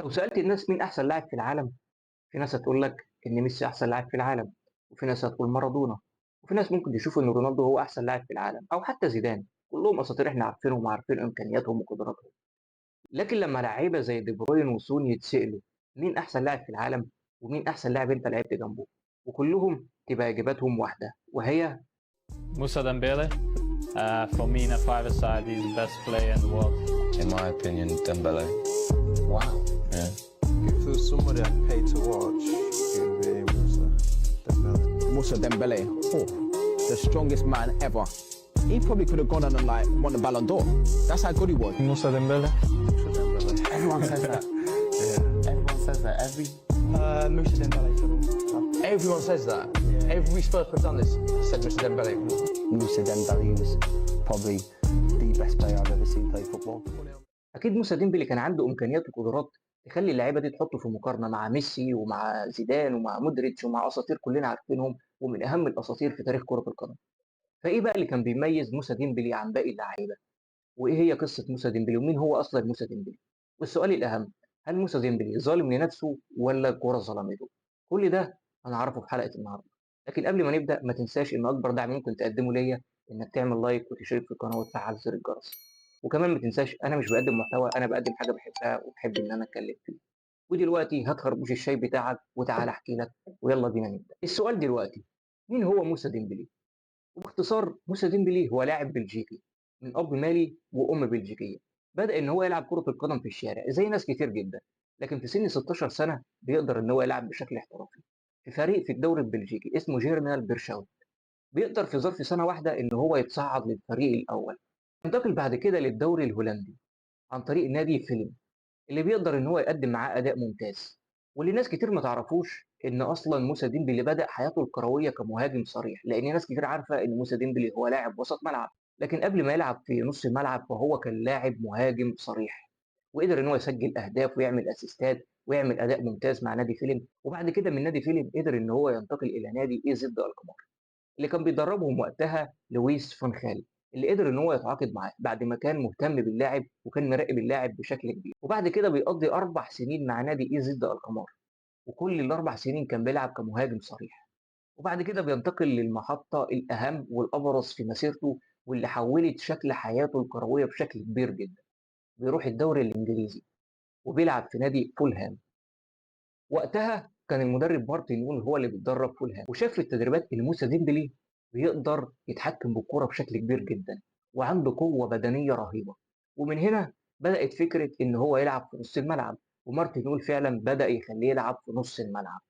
لو سألت الناس مين أحسن لاعب في العالم، في ناس هتقول لك إن ميسي أحسن لاعب في العالم، وفي ناس هتقول مارادونا، وفي ناس ممكن يشوفوا إن رونالدو هو أحسن لاعب في العالم أو حتى زيدان، كلهم أساطير إحنا عارفينهم وعارفين إمكانياتهم وقدراتهم. لكن لما لعيبة زي دي بروين وسون يتسألوا مين أحسن لاعب في العالم ومين أحسن لاعب أنت لعبت جنبه، وكلهم تبقى إجاباتهم واحدة وهي Moussa Dembele, for me in a five-a-side, he's the best player in the world. In my opinion, Dembele. Wow. Yeah. If there's somebody I'd pay to watch, it would be Musa Dembele. Moussa Dembele, the strongest man ever. He probably could have gone on and like won the Ballon d'Or. That's how good he was. Moussa Dembele. Musa Dembele. Everyone says that. Yeah. Everyone says that. Moussa Dembele for me. Everyone says that. Every Spurs have done this. Said Mr. Dembele. Moussa Dembele was probably the best player I've ever seen play football. أكيد موسى ديمبلي كان عنده إمكانيات وقدرات تخلي اللعيبة دي تحطه في مقارنة مع ميسي ومع زيدان ومع مودريتش ومع أساطير كلنا عارفينهم ومن أهم الأساطير في تاريخ كرة القدم. فإيه بقى اللي كان بيميز موسى ديمبلي عن باقي اللعيبة؟ وإيه هي قصة موسى ديمبلي ومين هو أصلا موسى ديمبلي؟ والسؤال الأهم، هل موسى ديمبلي ظالم لنفسه ولا الكورة ظلمته؟ كل ده هنعرفه في حلقة النهاردة. لكن قبل ما نبدأ ما تنساش إن أكبر دعم ممكن تقدمه ليا إنك تعمل لايك وتشترك في القناة وتفعل زر الجرس. وكمان ما تنساش أنا مش بقدم محتوى، أنا بقدم حاجة بحبها وبحب إن أنا أتكلم فيها. ودلوقتي هات خربوش الشاي بتاعك وتعال أحكي لك ويلا بينا نبدأ. السؤال دلوقتي، مين هو موسى ديمبلي؟ وباختصار موسى ديمبلي هو لاعب بلجيكي من أب مالي وأم بلجيكية. بدأ إن هو يلعب كرة القدم في الشارع زي ناس كتير جدا، لكن في سن 16 سنة بيقدر إن هو يلعب بشكل احترافي في فريق في الدوري البلجيكي اسمه جيرمينال بيرشاوت. بيقدر في ظرف سنة واحدة إن هو يتصعد للفريق الأول. ينتقل بعد كده للدوري الهولندي عن طريق نادي فيلم اللي بيقدر إن هو يقدم معاه أداء ممتاز. واللي ناس كتير ما تعرفوش إن أصلا موسى ديمبلي بدأ حياته الكروية كمهاجم صريح، لأن ناس كتير عارفة إن موسى ديمبلي هو لاعب وسط ملعب، لكن قبل ما يلعب في نص الملعب فهو كان لاعب مهاجم صريح، وقدر إن هو يسجل أهداف ويعمل أسيستات ويعمل أداء ممتاز مع نادي فيلم. وبعد كده من نادي فيلم قدر إن هو ينتقل إلى نادي إي زد القمار اللي كان بيدربهم وقتها لويس فون خال، اللي قدر ان هو يتعاقد معاه بعد ما كان مهتم باللاعب وكان مراقب اللاعب بشكل كبير. وبعد كده بيقضي 4 سنين مع نادي اي زد القمار، وكل ال4 سنين كان بيلعب كمهاجم صريح. وبعد كده بينتقل للمحطة الأهم والأبرز في مسيرته واللي حولت شكل حياته الكروية بشكل كبير جدا. بيروح الدوري الإنجليزي وبيلعب في نادي فولهام. وقتها كان المدرب مارتن يول هو اللي بيدرب فولهام، وشاف في التدريبات ان موسى ديمبلي بيقدر يتحكم بالكرة بشكل كبير جدا وعنده قوة بدنية رهيبة. ومن هنا بدأت فكرة ان هو يلعب في نص الملعب، ومارتن يول فعلا بدأ يخليه يلعب في نص الملعب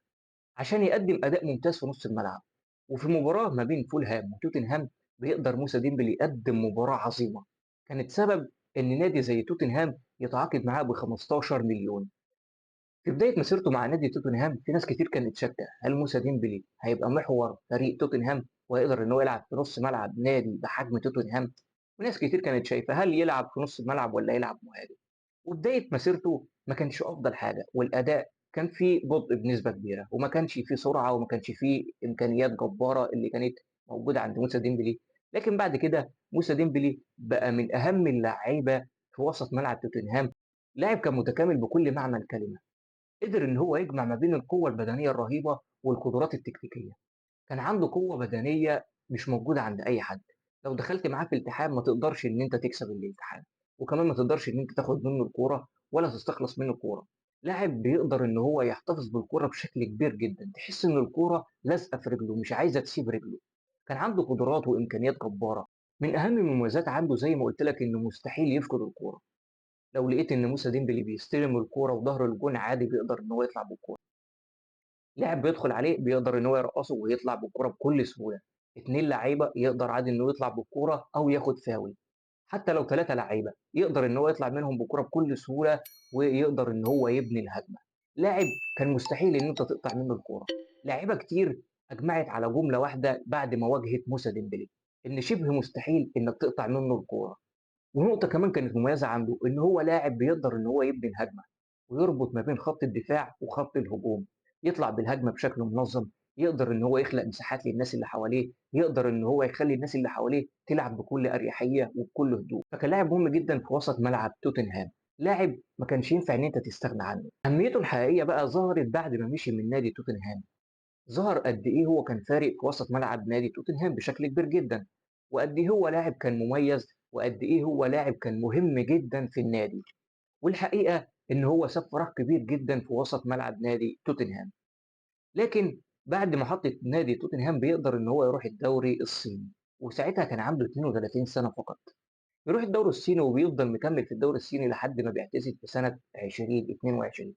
عشان يقدم أداء ممتاز في نص الملعب. وفي مباراة ما بين فولهام وتوتنهام بيقدر موسى ديمبلي يقدم مباراة عظيمة كانت سبب ان نادي زي توتنهام يتعاقد معاه ب 15 مليون. في بداية مسيرته مع نادي توتنهام في ناس كتير كانت شاكة هل موسى ديمبلي هيبقى محور فريق توتنهام ويقدر ان هو يلعب في نص ملعب نادي بحجم توتنهام، وناس كتير كانت شايفة هل يلعب في نص الملعب ولا يلعب مهاجم. وبداية مسيرته ما كانش أفضل حاجة والأداء كان فيه بطء بنسبة كبيرة وما كانش فيه سرعة وما كانش فيه إمكانيات جبارة اللي كانت موجودة عند موسى ديمبلي. لكن بعد كده موسى ديمبلي بقى من أهم اللعيبة في وسط ملعب توتنهام. لاعب كان متكامل بكل معنى الكلمة، قدر إن هو يجمع ما بين القوة البدنية الرهيبة والقدرات التكتيكية. كان عنده قوة بدنية مش موجودة عند أي حد. لو دخلت معاه في التحام ما تقدرش إن أنت تكسب الالتحام، وكمان ما تقدرش إن أنت تاخد منه الكورة ولا تستخلص منه الكورة. لاعب بيقدر إن هو يحتفظ بالكورة بشكل كبير جدا، تحس إن الكورة لازقة في رجله مش عايزة تسيب رجله. كان عنده قدرات وإمكانيات جبارة. من أهم المميزات عنده زي ما قلت لك إنه مستحيل يفقد الكورة. لو لقيت إن موسى ديمبلي بيستلم الكورة وظهر الجون عادي بيقدر إن هو يطلع بالكورة. لاعب بيدخل عليه بيقدر إن هو يرقصه ويطلع بالكورة بكل سهولة. 2 لعيبة يقدر عادي إنه يطلع بالكورة أو ياخد فاول. حتى لو 3 لعيبة يقدر إن هو يطلع منهم بالكورة بكل سهولة ويقدر إن هو يبني الهجمة. لاعب كان مستحيل إن أنت تقطع منه الكورة. لاعيبة كتير أجمعت على جملة واحدة بعد ما واجهت موسى ديمبلي، إن شبه مستحيل إنك تقطع منه الكورة. ونقطة كمان كانت مميزة عنده إن هو لاعب بيقدر إن هو يبني الهجمة ويربط ما بين خط الدفاع وخط الهجوم، يطلع بالهجمة بشكل منظم، يقدر إن هو يخلق مساحات للناس اللي حواليه، يقدر إن هو يخلي الناس اللي حواليه تلعب بكل أريحية وبكل هدوء. فكان لاعب مهم جدا في وسط ملعب توتنهام. لاعب ما كانش ينفع إن أنت تستغنى عنه. أهميته الحقيقية بقى ظهرت بعد ما مشي من نادي توتنهام. ظهر قد إيه هو كان فارق في وسط ملعب نادي توتنهام بشكل كبير جدًا، وقد إيه هو لاعب كان مميز، وقد إيه هو لاعب كان مهم جدًا في النادي. والحقيقة إن هو ساب فراغ كبير جدًا في وسط ملعب نادي توتنهام. لكن بعد محطة نادي توتنهام بيقدر إن هو يروح الدوري الصيني، وساعتها كان عنده 32 سنة فقط. يروح الدوري الصيني وبيفضل مكمل في الدوري الصيني لحد ما بيعتزل في سنة 2022.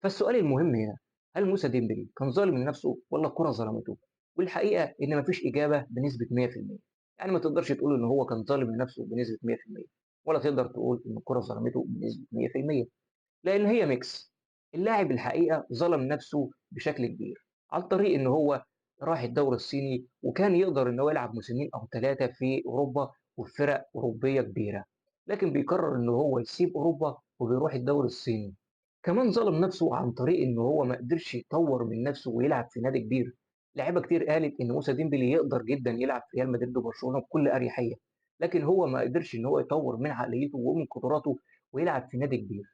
فالسؤال المهم هنا، هل موسى ديمبلي كان ظالم لنفسه والّا الكرة ظلمته؟ والحقيقة إن ما فيش إجابة بنسبة 100%. يعني ما تقدرش تقول إن هو كان ظالم لنفسه بنسبة 100%، ولا تقدر تقول إن الكرة ظلمته بنسبة 100%. لأن هي ميكس. اللاعب الحقيقة ظلم نفسه بشكل كبير عن طريق إن هو راح الدوري الصيني، وكان يقدر إن هو يلعب موسمين أو 3 في أوروبا وفي فرق أوروبية كبيرة، لكن بيقرر إن هو يسيب أوروبا وبيروح الدوري الصيني. كمان ظلم نفسه عن طريق إن هو ما قدرش يطور من نفسه ويلعب في نادي كبير. لعيبة كتير قالت إن موسى ديمبلي يقدر جدًا يلعب في ريال مدريد وبرشلونة بكل أريحية، لكن هو ما قدرش إن هو يطور من عقليته ومن قدراته ويلعب في نادي كبير.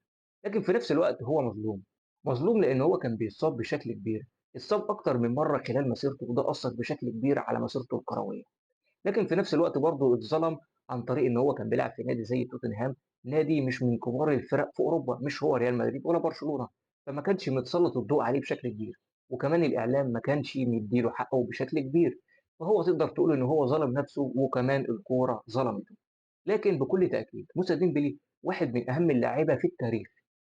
لكن في نفس الوقت هو مظلوم. مظلوم لأن هو كان بيتصاب بشكل كبير، اتصاب أكتر من مرة خلال مسيرته وده أثّر بشكل كبير على مسيرته الكروية. لكن في نفس الوقت برضه اتظلم عن طريق إن هو كان بيلعب في نادي زي توتنهام، نادي مش من كبار الفرق في أوروبا، مش هو ريال مدريد ولا برشلونة، فما كانش متسلط الضوء عليه بشكل كبير، وكمان الإعلام ما كانش مدّي له حقه بشكل كبير. فهو تقدر تقول إن هو ظلم نفسه وكمان الكورة ظلمته. لكن بكل تأكيد موسى ديمبلي واحد من أهم اللاعيبة في التاريخ،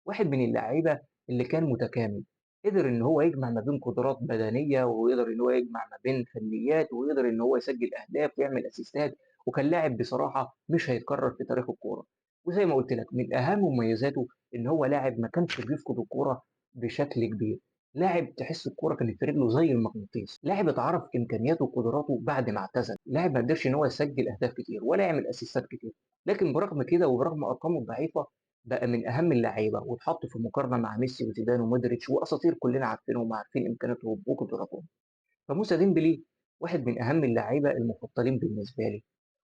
واحد من اللاعيبة اللي كان متكامل. قدر إن هو يجمع ما بين قدرات بدنية، ويقدر إن هو يجمع ما بين فنيات، ويقدر إن هو يسجل أهداف ويعمل أسيستات، وكان لاعب بصراحة مش هيتكرر في تاريخ الكورة. وزي ما قُلت لك من أهم مميزاته إن هو لاعب ما كانش بيفقد الكورة بشكل كبير، لاعب تحس الكورة كانت في رجله زي المغناطيس، لاعب اتعرف إمكانياته وقدراته بعد ما اعتزل، لاعب ما قدرش إن هو يسجل أهداف كتير ولا يعمل أسيستات كتير، لكن برغم كده وبرغم أرقامه الضعيفة بقى من أهم اللعيبة، واتحط في مقارنة مع ميسي وزيدان ومودريتش وأساطير كلنا عارفينهم وعارفين إمكانياتهم وقدراتهم. فموسى ديمبلي واحد من أهم اللعيبة المفضلين بالنسبة لي،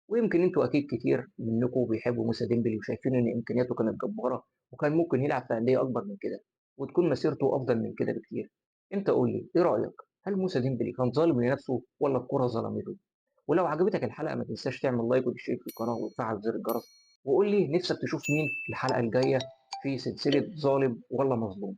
ويمكن أنتم أكيد كتير منكم بيحبوا موسى ديمبلي وشايفين إن إمكانياته كانت جبارة، وكان ممكن يلعب في أندية أكبر من كده، وتكون مسيرته أفضل من كده بكتير. أنت قُل لي إيه رأيك؟ هل موسى ديمبلي كان ظالم لنفسه والّا الكورة ظلمته؟ ولو عجبتك الحلقة ما تنساش تعمل لايك وتشترك في القناة وتفعل زر الجرس، وقُل لي نفسك تشوف مين الحلقة الجاية في سلسلة ظالم والّا مظلوم؟